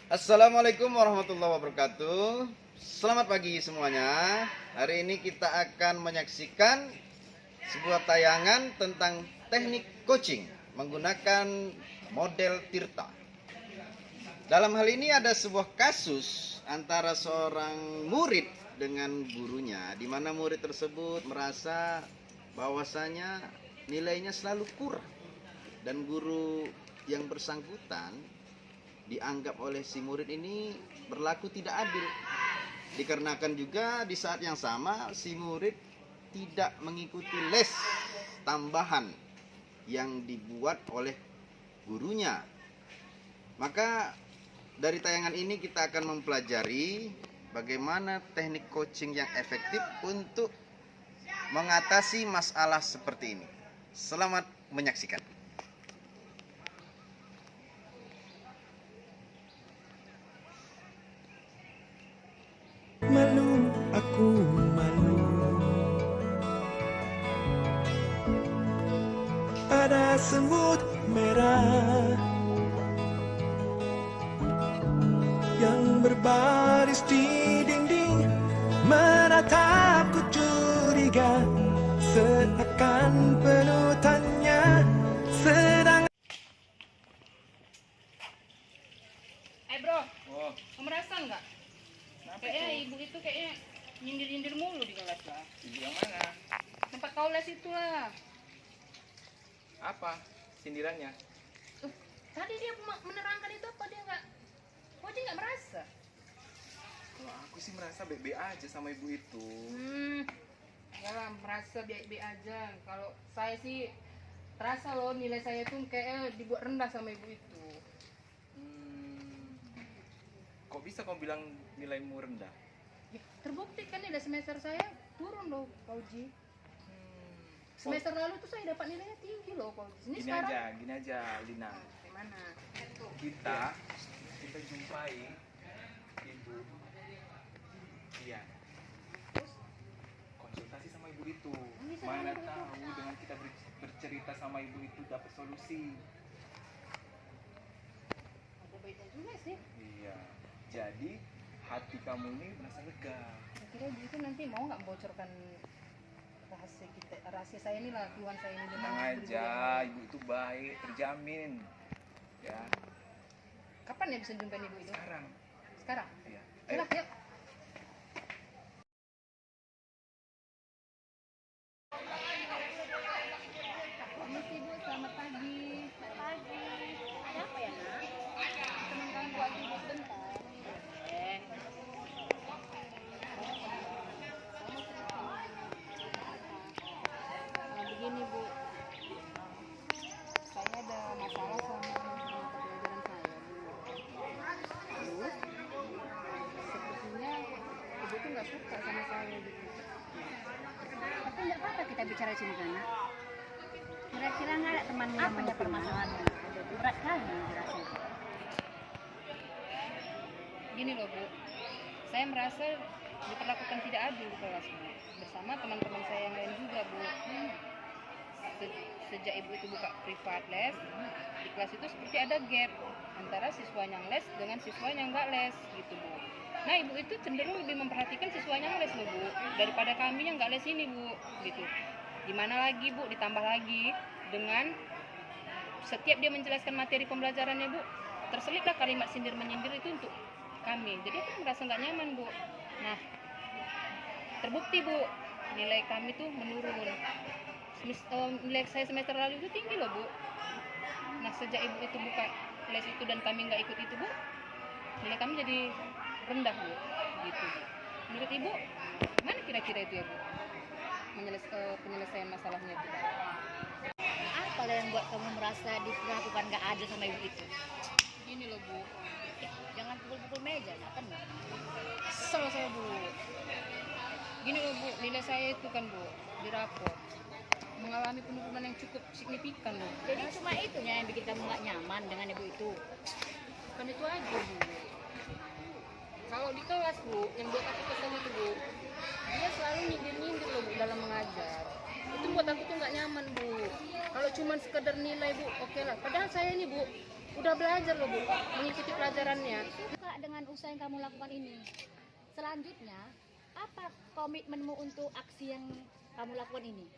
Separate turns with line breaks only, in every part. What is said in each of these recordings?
Assalamualaikum warahmatullahi wabarakatuh. Selamat pagi semuanya. Hari ini kita akan menyaksikan sebuah tayangan tentang teknik coaching menggunakan model Tirta. Dalam hal ini ada sebuah kasus antara seorang murid dengan gurunya, di mana murid tersebut merasa bahwasanya nilainya selalu kurang dan guru yang bersangkutan dianggap oleh si murid ini berlaku tidak adil. Dikarenakan juga di saat yang sama si murid tidak mengikuti les tambahan yang dibuat oleh gurunya. Maka dari tayangan ini kita akan mempelajari bagaimana teknik coaching yang efektif untuk mengatasi masalah seperti ini. Selamat menyaksikan.
Malu, aku malu. Ada semut merah yang berbaris di dinding, menatapku curiga, seakan penutannya sedang.
Bro, kamu merasa nggak? Kayaknya ibu itu kayaknya nyindir-nyindir mulu di kelas lah.
Sindir yang mana?
Tempat kau les itu lah.
Apa sindirannya?
Tadi dia menerangkan itu apa dia nggak? Kok dia nggak merasa?
Wah, aku sih merasa baik-baik aja sama ibu itu.
Ya lah, merasa baik-baik aja. Kalau saya sih terasa loh nilai saya tuh kayaknya dibuat rendah sama ibu itu.
Kok bisa kamu bilang nilaimu rendah?
Ya, terbukti kan nilai semester saya turun loh, Pak Uji. Semester lalu tuh saya dapat nilainya tinggi loh, Pak Uji. Ini
Gini
sekarang
aja, Lina.
gimana?
Kita jumpai ibu. Iya.
Terus
Konsultasi sama ibu itu.
Bisa
Mana
sama ibu itu.
tahu dengan kita bercerita sama ibu itu dapat solusi.
ada baiknya juga sih.
Iya. Jadi hati kamu ini merasa lega.
Kira ibu itu nanti mau nggak membocorkan rahasia saya ini lah, keluhan saya ini dengan
Tenang
guru-guru
aja,
yang lain.
ibu itu baik, terjamin. Ya,
Kapan ya bisa jumpa ibu itu?
sekarang.
Sekarang?
Iya.
Ayo, yuk. Selamat ibu, selamat pagi. Selamat pagi. Ada apa ya nak? Teman ganggu aku ibu sebentar. Nah begini bu, saya ada masalah sama mata pelajaran saya bu. Terus sepertinya ibu tuh nggak suka sama saya gitu.
Tapi nggak apa-apa kita bicara di sini kan, Nak. Kira-kira nggak ada temanmu yang punya permasalahannya? Berat kali jelasin.
Gini loh bu, saya merasa diperlakukan tidak adil di kelas bu. Bersama teman-teman saya yang lain juga bu. Sejak ibu itu buka privat les, di kelas itu seperti ada gap antara siswa yang les dengan siswa yang nggak les gitu bu. Nah ibu itu cenderung lebih memperhatikan siswa yang les loh bu, daripada kami yang nggak les ini bu gitu. Gimana lagi bu, ditambah lagi dengan setiap dia menjelaskan materi pembelajarannya bu, terseliplah kalimat sindir menyindir itu untuk kami. Jadi aku merasa nggak nyaman bu. Nah terbukti bu, nilai kami tuh menurun. Nilai saya semester lalu itu tinggi loh bu. Nah sejak ibu itu buka les itu dan kami nggak ikut itu bu, nilai kami jadi rendah bu gitu bu. Menurut ibu mana kira-kira itu ya bu, penyelesaian masalahnya itu?
Apa yang buat kamu merasa diperlakukan nggak adil sama ibu itu?
Gini loh bu,
Jangan pukul-pukul meja, nak kan?
kesel saya bu. Gini loh bu, nilai saya itu kan bu di rapor mengalami penurunan yang cukup signifikan loh.
Jadi cuma itunya yang bikin kamu nggak nyaman dengan ibu itu.
Kan itu aja bu. Kalau di kelas bu, yang buat aku kesel itu bu, dia selalu nyindir-nyindir loh bu dalam mengajar. Itu buat aku tuh nggak nyaman bu. Kalau cuma sekedar nilai bu, oke lah. Padahal saya ini bu, udah belajar loh bu, mengikuti pelajarannya.
nggak dengan usaha yang kamu lakukan ini? Selanjutnya, apa komitmenmu untuk aksi yang kamu lakukan ini?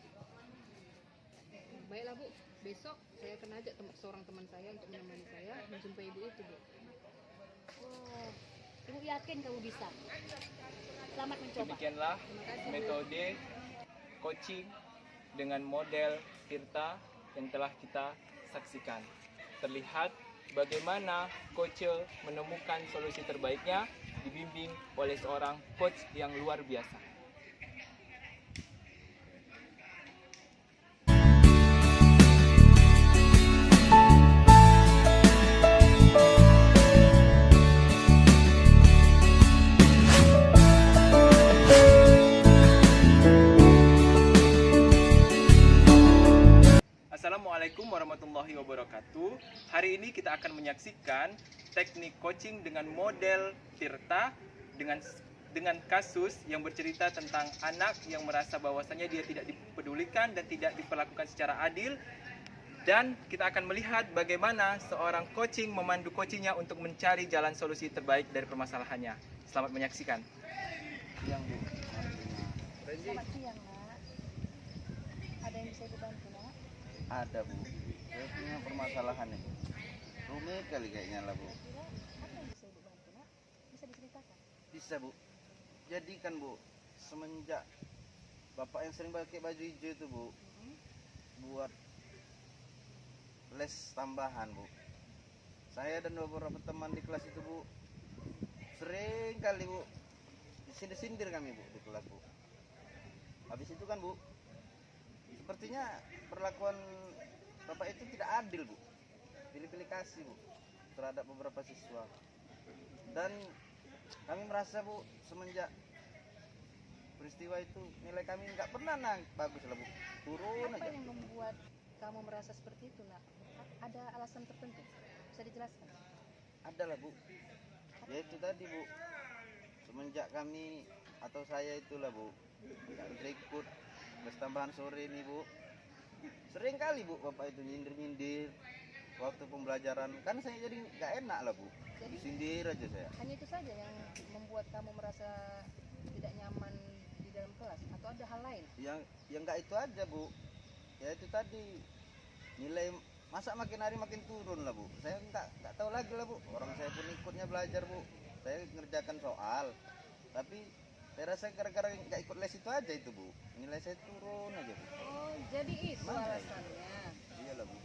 Baiklah Bu, besok saya akan ajak seorang teman saya untuk menemani saya menjumpai ibu itu Bu.
Oh, ibu yakin kamu bisa. Selamat mencoba.
Demikianlah
Terima kasih Bu.
metode coaching dengan model Tirta yang telah kita saksikan. Terlihat bagaimana coach menemukan solusi terbaiknya dibimbing oleh seorang coach yang luar biasa. Assalamualaikum warahmatullahi wabarakatuh. Hari ini kita akan menyaksikan teknik coaching dengan model Tirta dengan kasus yang bercerita tentang anak yang merasa bahwasannya dia tidak dipedulikan dan tidak diperlakukan secara adil. Dan kita akan melihat bagaimana seorang coaching memandu coachingnya untuk mencari jalan solusi terbaik dari permasalahannya. Selamat menyaksikan.
Yang Bu.
Selamat siang, Nak. Ada yang bisa dibantu, Nak?
Ada Bu. Saya punya permasalahan nih. Rumit kali kayaknya lah Bu.
Kira apa yang bisa ibu bantu, Nak? Bisa diceritakan?
Bisa Bu. Jadi kan Bu, semenjak bapak yang sering pakai baju hijau itu Bu, buat les tambahan Bu. Saya dan beberapa teman di kelas itu Bu, sering kali Bu disindir-sindir kami Bu di kelas Bu. Habis itu kan Bu, sepertinya perlakuan bapak itu tidak adil Bu, pilih-pilih kasih Bu terhadap beberapa siswa. Dan kami merasa Bu, semenjak peristiwa itu nilai kami nggak pernah bagus lah Bu, turun
Apa
aja.
yang membuat kamu merasa seperti itu, Nak? Ada alasan tertentu? Bisa dijelaskan?
Ada lah Bu, ya itu tadi Bu, semenjak kami atau saya itulah Bu nggak bisa ikut les tambahan sore ini Bu, sering kali Bu bapak itu nyindir-nyindir waktu pembelajaran, kan saya jadi nggak enak lah Bu,
Jadi
sindir aja saya.
hanya itu saja yang membuat kamu merasa tidak nyaman di dalam kelas, atau ada hal lain?
Yang nggak itu aja Bu, ya itu tadi nilai masa makin hari makin turun lah Bu, saya nggak tahu lagi lah Bu, orang saya pun ikutnya belajar Bu, saya ngerjakan soal, tapi saya rasa gara-gara nggak ikut les itu aja itu Bu, nilai saya turun aja Bu.
Oh, jadi itu
Mana ya?
alasannya.
Iya lah Bu.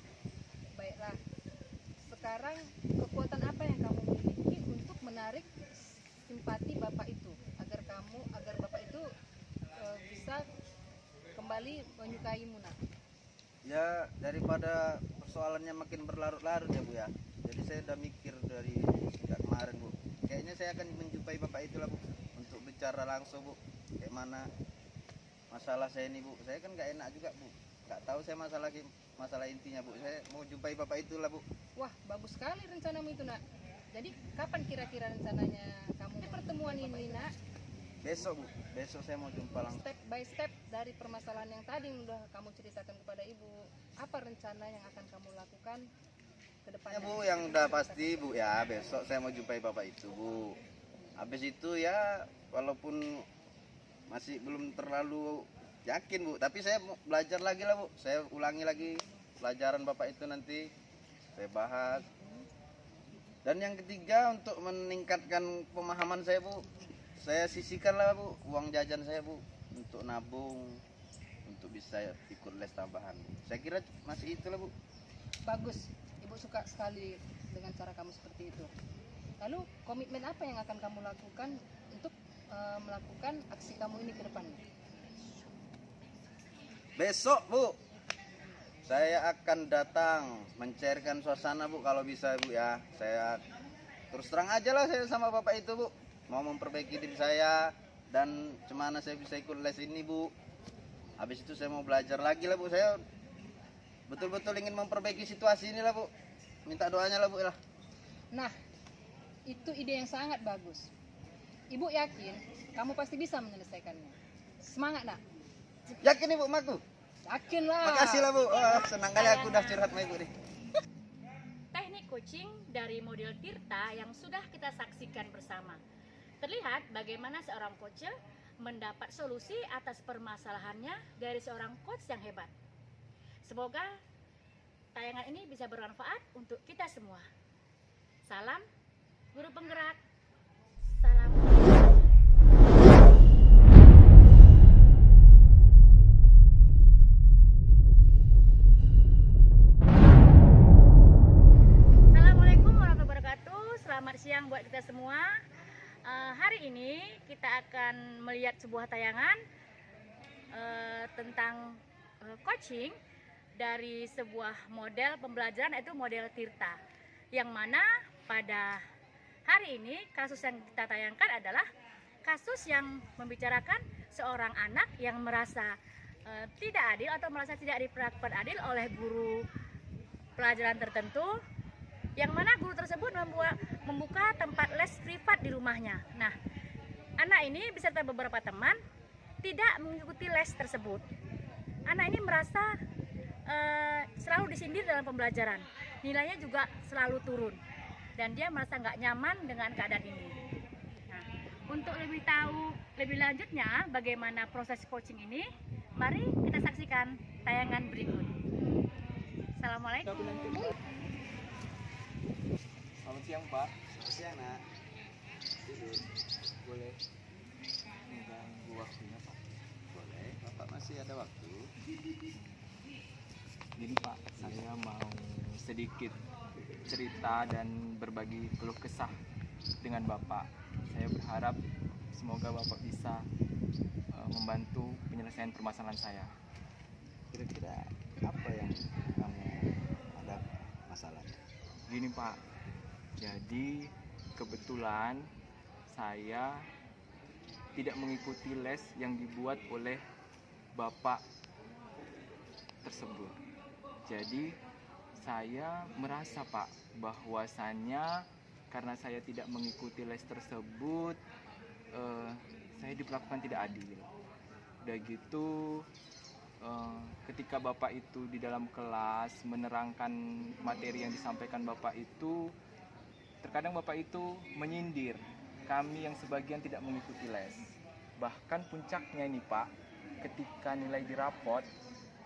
Baiklah. Sekarang kekuatan apa yang kamu miliki untuk menarik simpati bapak itu agar bapak itu bisa kembali menyukaimu, Nak?
Ya daripada persoalannya makin berlarut-larut ya Bu ya, jadi saya udah mikir dari sejak kemarin Bu, kayaknya saya akan menjumpai bapak itu lah Bu untuk bicara langsung Bu, kayak mana masalah saya ini Bu. Saya kan nggak enak juga Bu, nggak tahu saya masalah intinya Bu, saya mau jumpai bapak itu lah Bu.
Wah, bagus sekali rencanamu itu Nak. Jadi kapan kira-kira rencananya kamu pertemuan ini Nak?
Besok Bu, besok saya mau jumpa langsung.
Step by step dari permasalahan yang tadi yang udah kamu ceritakan kepada ibu, apa rencana yang akan kamu lakukan ke
Ya
depannya?
Bu, yang udah pasti Bu ya, besok saya mau jumpai bapak itu Bu. Habis itu ya walaupun masih belum terlalu yakin Bu, tapi saya mau belajar lagi lah Bu, saya ulangi lagi pelajaran bapak itu, nanti saya bahas. Dan yang ketiga, untuk meningkatkan pemahaman saya Bu, saya sisihkan lah Bu uang jajan saya Bu untuk nabung, untuk bisa ikut les tambahan. Saya kira masih itulah Bu.
Bagus, ibu suka sekali dengan cara kamu seperti itu. Lalu komitmen apa yang akan kamu lakukan untuk melakukan aksi kamu ini ke depannya?
Besok Bu, saya akan datang mencairkan suasana Bu, kalau bisa Bu ya. Saya terus terang aja lah saya sama bapak itu Bu, mau memperbaiki diri saya dan cemana saya bisa ikut les ini Bu. Habis itu saya mau belajar lagi lah Bu, saya betul-betul ingin memperbaiki situasi ini lah Bu. Minta doanya lah Bu lah.
Nah, itu ide yang sangat bagus. Ibu yakin kamu pasti bisa menyelesaikannya. Semangat Nak.
Yakin Ibu maku?
Yakin lah.
Makasih lah Bu. Wah, senang kali aku udah curhat sama Ibu nih.
Teknik coaching coaching dari model Tirta yang sudah kita saksikan bersama. Terlihat bagaimana seorang coach mendapat solusi atas permasalahannya dari seorang coach yang hebat. Semoga tayangan ini bisa bermanfaat untuk kita semua. Salam guru penggerak. Salam. Assalamualaikum warahmatullahi wabarakatuh. Selamat siang buat kita semua. Hari ini kita akan melihat sebuah tayangan tentang coaching dari sebuah model pembelajaran, yaitu model Tirta, yang mana pada hari ini kasus yang kita tayangkan adalah kasus yang membicarakan seorang anak yang merasa tidak adil atau merasa tidak diperlakukan adil oleh guru pelajaran tertentu, yang mana guru tersebut membuka tempat les privat di rumahnya. Nah, anak ini beserta beberapa teman tidak mengikuti les tersebut. Anak ini merasa selalu disindir dalam pembelajaran, nilainya juga selalu turun, dan dia merasa nggak nyaman dengan keadaan ini. Nah, untuk lebih tahu lebih lanjutnya bagaimana proses coaching ini, mari kita saksikan tayangan berikut. Assalamualaikum.
Selamat siang Pak.
Selamat siang, Nak. Duduk.
Boleh mengganggu waktunya Pak?
Boleh, Bapak masih ada waktu.
Jadi Pak, saya mau sedikit cerita dan berbagi keluh kesah dengan Bapak. Saya berharap semoga Bapak bisa membantu penyelesaian permasalahan saya.
Kira-kira apa yang kamu ada masalah?
Gini Pak, jadi kebetulan saya tidak mengikuti les yang dibuat oleh Bapak tersebut. Jadi saya merasa Pak bahwasannya karena saya tidak mengikuti les tersebut, saya diperlakukan tidak adil. Udah gitu, ketika Bapak itu di dalam kelas menerangkan materi yang disampaikan Bapak itu, terkadang Bapak itu menyindir kami yang sebagian tidak mengikuti les. Bahkan puncaknya ini Pak, ketika nilai di rapot,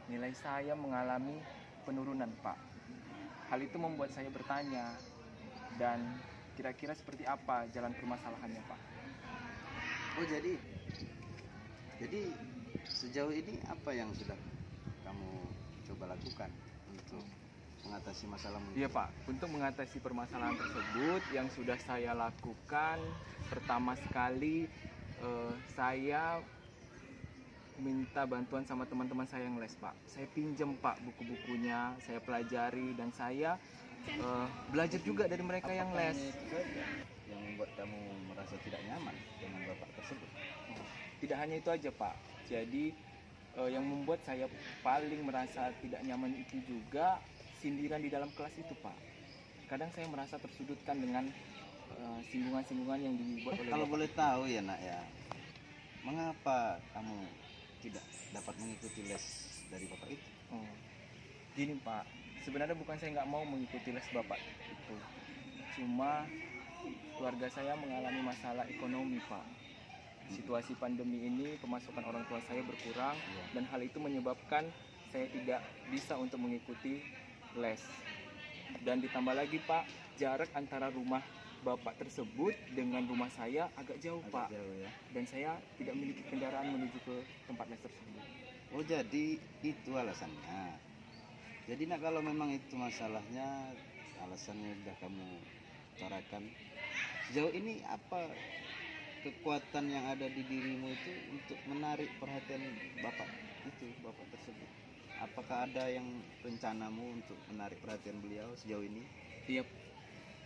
nilai saya mengalami penurunan Pak. Hal itu membuat saya bertanya, dan kira-kira seperti apa jalan permasalahannya Pak?
Oh, jadi sejauh ini apa yang sudah kamu coba lakukan untuk mengatasi masalahmu?
Iya Pak, untuk mengatasi permasalahan tersebut yang sudah saya lakukan, pertama sekali saya minta bantuan sama teman-teman saya yang les Pak. Saya pinjam Pak buku-bukunya, saya pelajari, dan saya belajar juga dari mereka yang les.
Apakah itu saja yang membuat kamu merasa tidak nyaman dengan bapak tersebut?
Tidak hanya itu aja Pak, jadi yang membuat saya paling merasa tidak nyaman itu juga sindiran di dalam kelas itu Pak. Kadang saya merasa tersudutkan dengan singgungan-singgungan yang dibuat oleh
Kalau
Bapak.
boleh tahu ya Nak ya, mengapa kamu tidak dapat mengikuti les dari bapak itu?
Gini Pak, sebenarnya bukan saya nggak mau mengikuti les Bapak itu, cuma keluarga saya mengalami masalah ekonomi Pak. Situasi pandemi ini pemasukan orang tua saya berkurang, dan hal itu menyebabkan saya tidak bisa untuk mengikuti les. Dan ditambah lagi Pak, jarak antara rumah Bapak tersebut dengan rumah saya agak jauh Pak,
Jauh ya.
dan saya tidak memiliki kendaraan menuju ke tempat les tersebut.
Oh, jadi itu alasannya. Jadi Nak, kalau memang itu masalahnya, alasannya sudah kamu utarakan, sejauh ini apa kekuatan yang ada di dirimu itu untuk menarik perhatian bapak tersebut? Apakah ada yang rencanamu untuk menarik perhatian beliau sejauh ini?
Iya,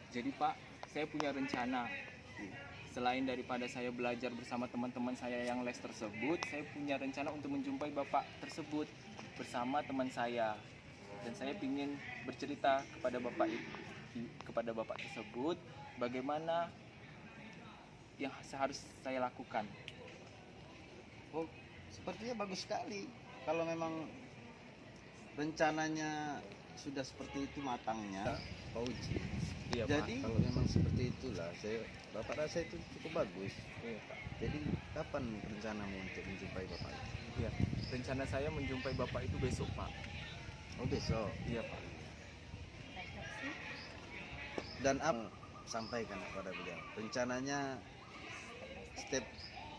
jadi Pak, saya punya rencana. Selain daripada saya belajar bersama teman-teman saya yang les tersebut, saya punya rencana untuk menjumpai bapak tersebut bersama teman saya. Dan saya ingin bercerita kepada bapak tersebut bagaimana yang seharus saya lakukan.
Oh, sepertinya bagus sekali. Kalau memang rencananya sudah seperti itu matangnya, Pak Uji.
Iya,
Jadi
Pak.
kalau memang seperti itulah, Bapak rasa itu cukup bagus.
Iya, Pak.
Jadi kapan rencanamu untuk menjumpai Bapak?
Iya. Rencana saya menjumpai Bapak itu besok, Pak.
Oh besok.
Iya, Pak.
Dan sampaikan kepada beliau. Rencananya step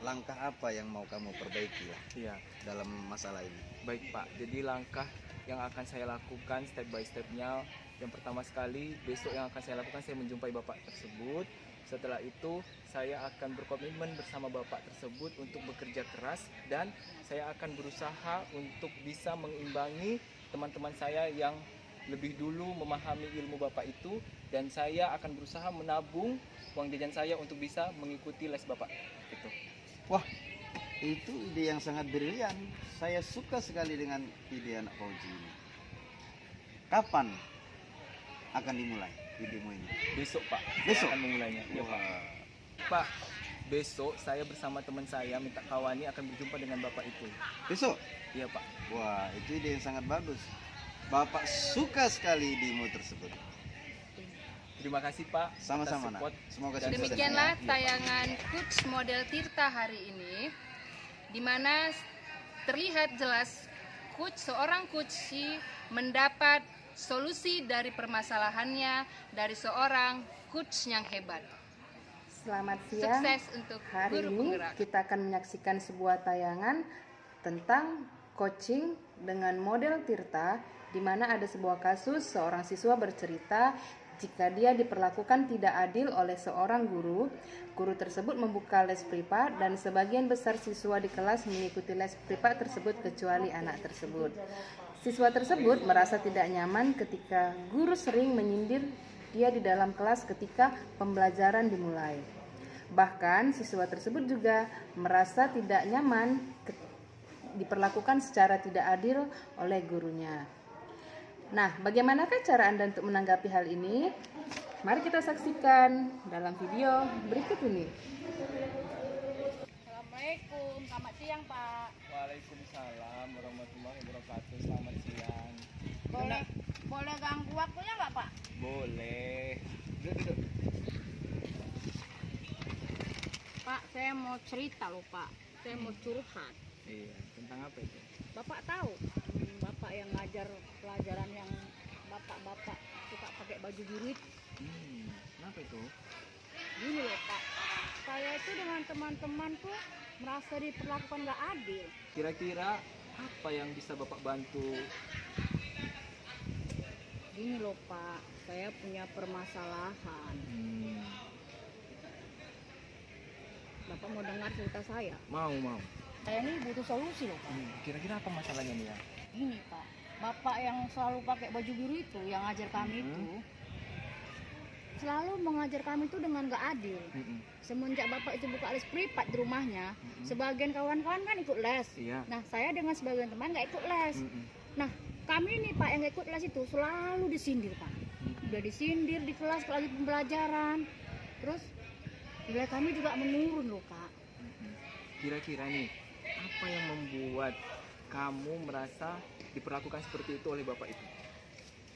langkah apa yang mau kamu perbaiki ya
Iya.
dalam masalah ini?
Baik, Pak. Jadi langkah yang akan saya lakukan step by stepnya, yang pertama sekali besok yang akan saya lakukan, saya menjumpai Bapak tersebut. Setelah itu saya akan berkomitmen bersama Bapak tersebut untuk bekerja keras, dan saya akan berusaha untuk bisa mengimbangi teman-teman saya yang lebih dulu memahami ilmu Bapak itu, dan saya akan berusaha menabung uang jajan saya untuk bisa mengikuti les Bapak itu.
Wah, itu ide yang sangat brilian. Saya suka sekali dengan ide anak Fauji ini. Kapan akan dimulai idemu ini?
Besok, Pak.
Besok?
Saya akan memulainya. Iya, Pak. Pak, besok saya bersama teman saya minta kawani akan berjumpa dengan Bapak itu.
Besok?
Iya, Pak.
Wah, itu ide yang sangat bagus. Bapak suka sekali idemu tersebut.
Terima kasih, Pak.
Sama-sama,
atas
Nak.
support.
Semoga
Dan
sukses.
Demikianlah
Iya, Pak.
tayangan Coach model Tirta hari ini, di mana terlihat jelas seorang coach mendapat solusi dari permasalahannya dari seorang coach yang hebat.
Selamat siang.
Sukses untuk
Hari
guru
ini
penggerak.
kita akan menyaksikan sebuah tayangan tentang coaching dengan model Tirta, di mana ada sebuah kasus seorang siswa bercerita jika dia diperlakukan tidak adil oleh seorang guru. Guru tersebut membuka les privat dan sebagian besar siswa di kelas mengikuti les privat tersebut kecuali anak tersebut. Siswa tersebut merasa tidak nyaman ketika guru sering menyindir dia di dalam kelas ketika pembelajaran dimulai. Bahkan siswa tersebut juga merasa tidak nyaman diperlakukan secara tidak adil oleh gurunya. Nah, bagaimanakah cara Anda untuk menanggapi hal ini? Mari kita saksikan dalam video berikut ini.
Assalamualaikum, selamat siang Pak.
Waalaikumsalam warahmatullahi wabarakatuh. Selamat siang.
Boleh ganggu waktunya nggak Pak?
Boleh. Duduk.
Pak, saya mau cerita loh Pak. Saya mau curhat.
Iya, tentang apa itu?
Bapak tahu, Bapak yang ngajar pelajaran yang bapak-bapak suka pakai baju biru itu.
Kenapa itu?
Gini loh Pak, saya itu dengan teman-teman tuh merasa diperlakukan nggak adil.
Kira-kira apa yang bisa Bapak bantu?
Gini loh Pak, saya punya permasalahan. Bapak mau dengar cerita saya?
Mau.
Saya ini butuh solusi loh Pak.
Kira-kira apa masalahnya nih ya?
Gini Pak, Bapak yang selalu pakai baju biru itu, yang ngajar kami itu, selalu mengajar kami itu dengan gak adil. Semenjak Bapak itu buka les privat di rumahnya, sebagian kawan-kawan kan ikut les.
Iya.
Nah, saya dengan sebagian teman gak ikut les. Nah, kami nih Pak yang gak ikut les itu selalu disindir Pak. Udah disindir di kelas lagi pembelajaran. Terus nilai kami juga menurun loh Pak.
Kira-kira nih, apa yang membuat kamu merasa diperlakukan seperti itu oleh Bapak itu?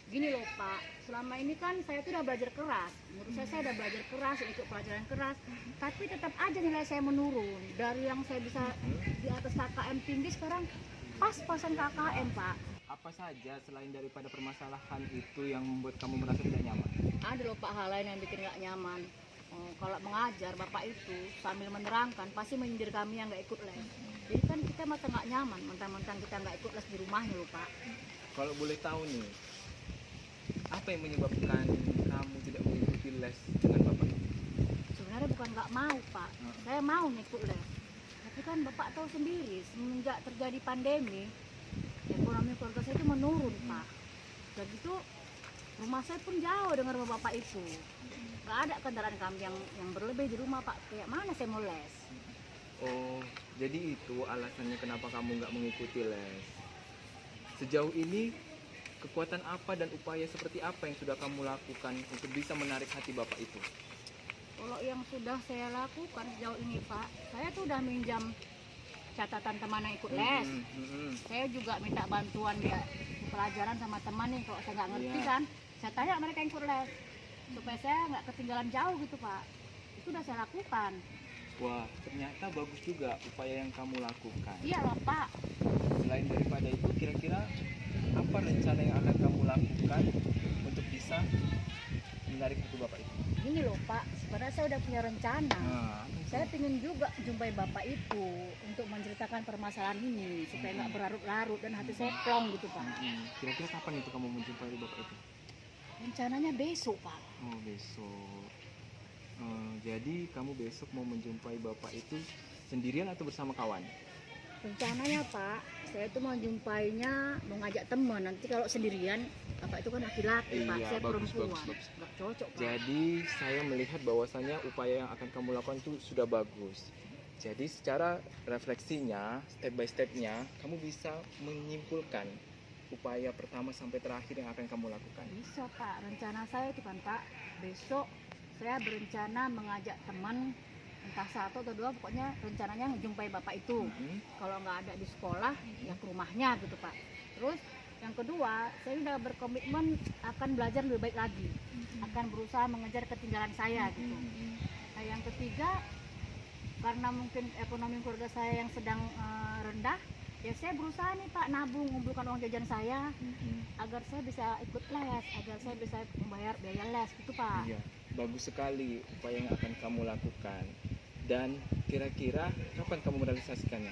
Gini loh Pak, selama ini kan saya tuh udah belajar keras. Menurut saya udah belajar keras, ikut pelajaran keras. Tapi tetap aja nilai saya menurun. Dari yang saya bisa di atas KKM tinggi, sekarang pas-pasan KKM Pak.
Apa saja selain daripada permasalahan itu yang membuat kamu merasa tidak nyaman?
Ada loh Pak hal lain yang bikin gak nyaman. Kalau mengajar Bapak itu sambil menerangkan pasti menyindir kami yang gak ikut les. Jadi kan kita masa gak nyaman, mentang-mentang kita gak ikut les di rumahnya loh Pak.
Kalau boleh tahu nih, apa yang menyebabkan kamu tidak mengikuti les dengan Bapak?
Sebenarnya bukan nggak mau Pak, saya mau ngikut les. Tapi kan Bapak tahu sendiri, semenjak terjadi pandemi, ekonomi keluarga saya itu menurun Pak. Dan itu rumah saya pun jauh dengan rumah Bapak itu. Nggak ada kendaraan kami yang berlebih di rumah Pak. Kayak mana saya mau les?
Oh, jadi itu alasannya kenapa kamu nggak mengikuti les. Sejauh ini, kekuatan apa dan upaya seperti apa yang sudah kamu lakukan untuk bisa menarik hati Bapak itu?
Kalau yang sudah saya lakukan sejauh ini Pak, saya tuh udah minjam catatan teman yang ikut les. Saya juga minta bantuan dia pelajaran sama teman nih, kalau saya nggak ngerti
Iya.
kan, saya tanya mereka yang ikut les supaya saya nggak ketinggalan jauh gitu Pak. Itu udah saya lakukan.
Wah, ternyata bagus juga upaya yang kamu lakukan.
Iya loh Pak.
Selain daripada itu, kira-kira apa rencana yang akan kamu lakukan untuk bisa menarik hati Bapak itu?
Gini loh Pak, sebenarnya saya udah punya rencana.
Nah,
Saya ingin juga jumpai Bapak itu untuk menceritakan permasalahan ini supaya nggak berlarut-larut dan hati saya plong gitu Pak.
kira-kira kapan itu kamu menjumpai Bapak itu?
Rencananya besok Pak.
Oh, besok. Jadi kamu besok mau menjumpai Bapak itu sendirian atau bersama kawan?
Rencananya Pak, saya itu mau jumpainya mau ngajak teman. Nanti kalau sendirian, Bapak itu kan laki-laki Pak,
Iya,
saya
bagus,
perempuan.
bagus, bagus.
Nggak cocok Pak.
Jadi saya melihat bahwasannya upaya yang akan kamu lakukan itu sudah bagus. Jadi secara refleksinya, step by stepnya, kamu bisa menyimpulkan upaya pertama sampai terakhir yang akan kamu lakukan.
Bisa Pak, rencana saya itu kan Pak, besok saya berencana mengajak teman entah satu atau dua, pokoknya rencananya menjumpai Bapak itu. Kalau nggak ada di sekolah, ya ke rumahnya gitu Pak. Terus yang kedua, saya udah berkomitmen akan belajar lebih baik lagi, akan berusaha mengejar ketinggalan saya gitu. Nah yang ketiga, karena mungkin ekonomi keluarga saya yang sedang rendah, ya saya berusaha nih Pak nabung, ngumpulkan uang jajan saya agar saya bisa ikut les, agar saya bisa membayar biaya les gitu Pak.
Iya, bagus sekali upaya yang akan kamu lakukan. Dan kira-kira kapan kamu merealisasikannya?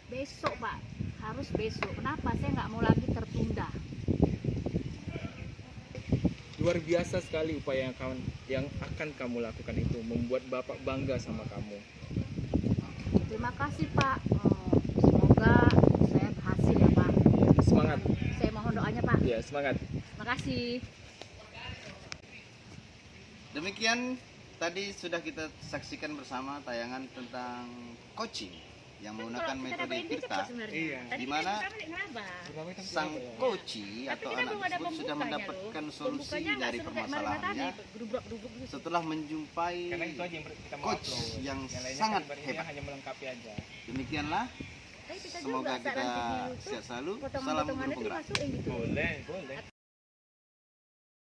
Besok Pak, harus besok. Kenapa? Saya nggak mau lagi tertunda.
Luar biasa sekali upaya yang akan kamu lakukan itu, membuat Bapak bangga sama kamu.
Terima kasih Pak. Semoga saya berhasil ya Pak.
Semangat.
Saya mohon doanya Pak.
Ya, semangat.
Terima kasih.
Demikian tadi sudah kita saksikan bersama tayangan tentang coaching yang menggunakan
Kalau kita
metode
dapetin
Tirta.
cepat sebenarnya.
Iya.
Tadi
Di mana
kita balik ngelabah.
Sang coachi
Tapi
atau
kita
anak
belum ada
tersebut sudah
pembukanya
mendapatkan
loh.
solusi
Pembukanya nggak
dari
seru kayak kemarin
permasalahannya
tadi, gerubrak-gerubrak gitu.
setelah menjumpai
Karena itu aja yang kita mau
coach
upload.
yang
lainnya
sangat
kan
hebat.
hanya melengkapi aja.
Demikianlah,
Tapi kita
semoga
juga saat
kita
nanti di YouTube,
sehat selalu. Salam
potongan-potongannya
guru
itu
penggerak.
dimasukin gitu.
Boleh.